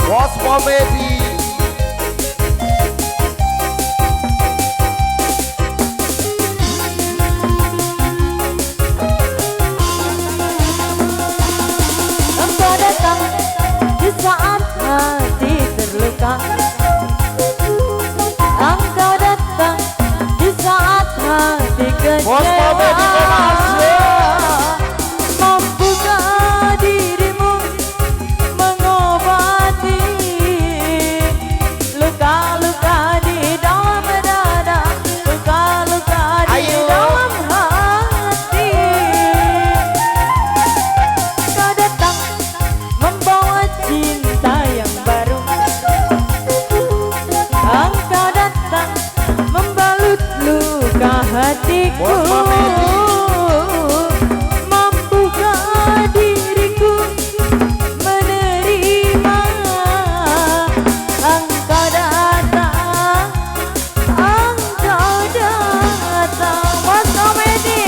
Bos Komedi. Engkau datang di saat hati terluka. Engkau datang di saat hati Bos kecewa. Komedi Komasi. Mampukah dirimu mengobati luka-luka di dalam dada, luka-luka di Ayo. dalam hati. Kau datang membawa cinta yang baru. Engkau datang membalut luka hatiku. Bos Komedi. Mampukah diriku menerima engkau datang, engkau datang. Bos Komedi.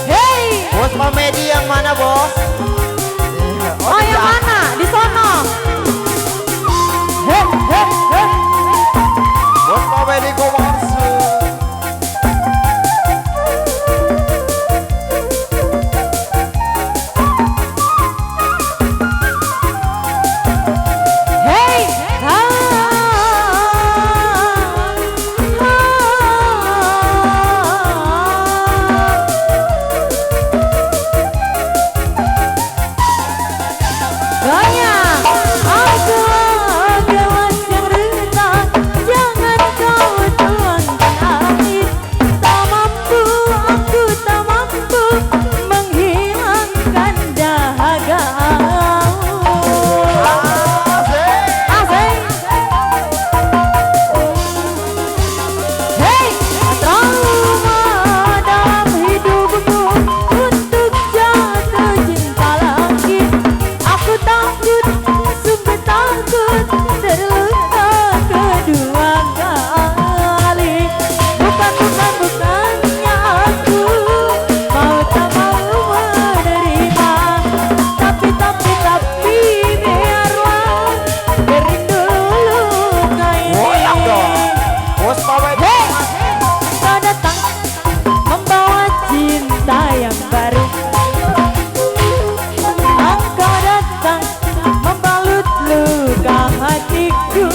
Hey, Bos Komedi yang mana bos? oh yang mana? Di sono. Heh, heh, heh. Bos Komedi Komasi. Hey, banyak aku gelas yang retak, jangan kau tuangkan air. Tak mampu, aku tak mampu menghilangkan dahagamu. Asik. Hey, trauma dalam hidupku untuk jatuh cinta lagi. Aku takut, sungguh takut terluka kedua kali. Bukannya aku mau tak mau menerima, tapi biarlah kering dulu luka Goyang dong. ini. Bos Komedi Hey, Komasi. kau datang membawa cinta yang baru. Engkau datang membalut luka hatiku.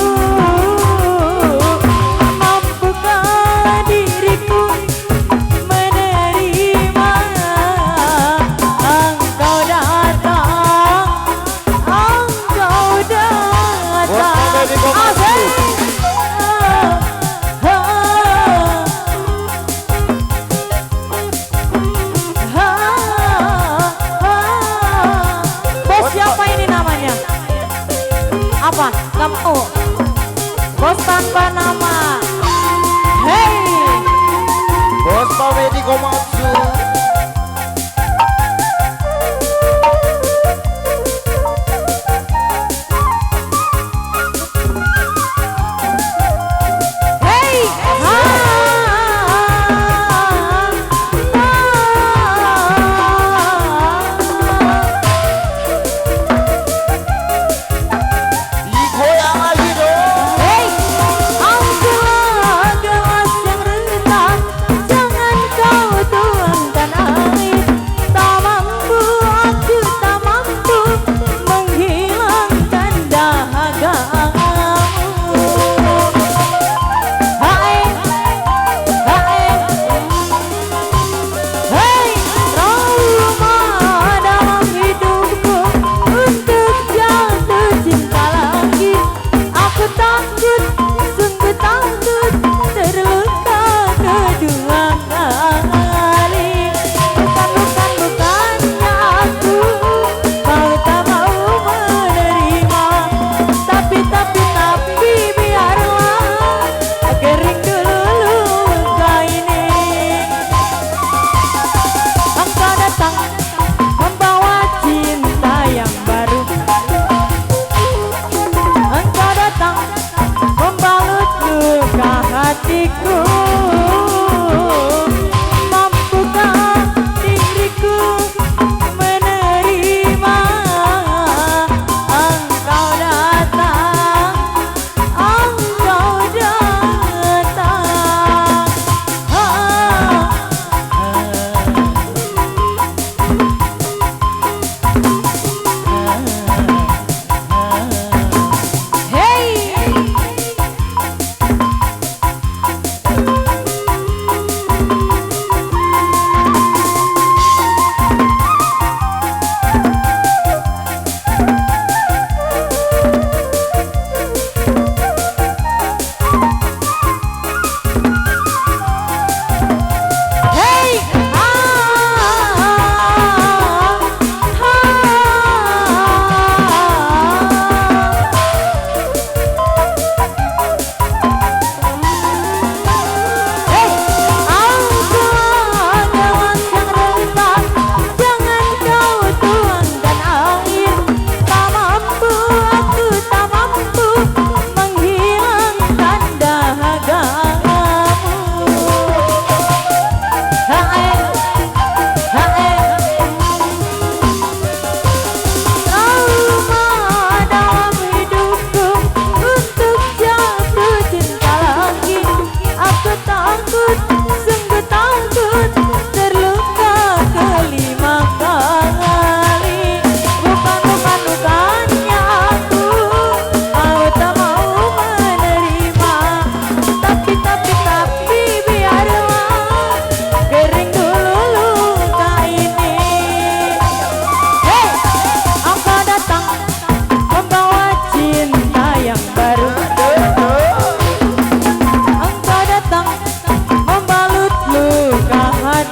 Mampukah diriku menerima engkau datang, engkau datang. Bos Komedi Komasi. Asik. Bos siapa ini namanya? Apa? Kamu? Bos tanpa nama. Hey, Bos Komedi Komasi. hey, Digoyang lagi dong. hey, aku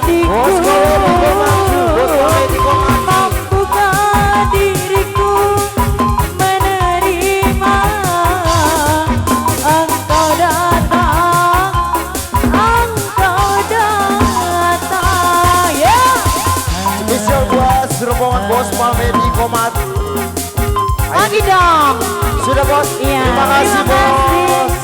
hatiku Bos Komedi Komatsu, Bos Komedi Komatsu. membuka diriku menerima engkau datang ya. Spesial buat rombongan Bos Komedi Komatsu. Lagi dong. Sudah bos, Iya, terima kasih terima kasih. bos.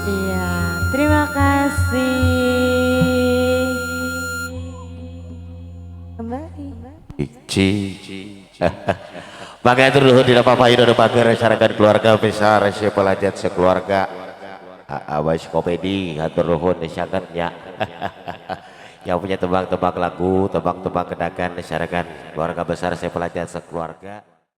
Iya, terima kasih. Kembali. Ici. Pakai itu dulu tidak apa-apa itu ada pagar masyarakat keluarga besar sepelajar sekeluarga. Abas komedi hatur nuhun disyakan ya. Yang punya tebang-tebang lagu, tebang-tebang kedakan masyarakat keluarga besar sepelajar sekeluarga.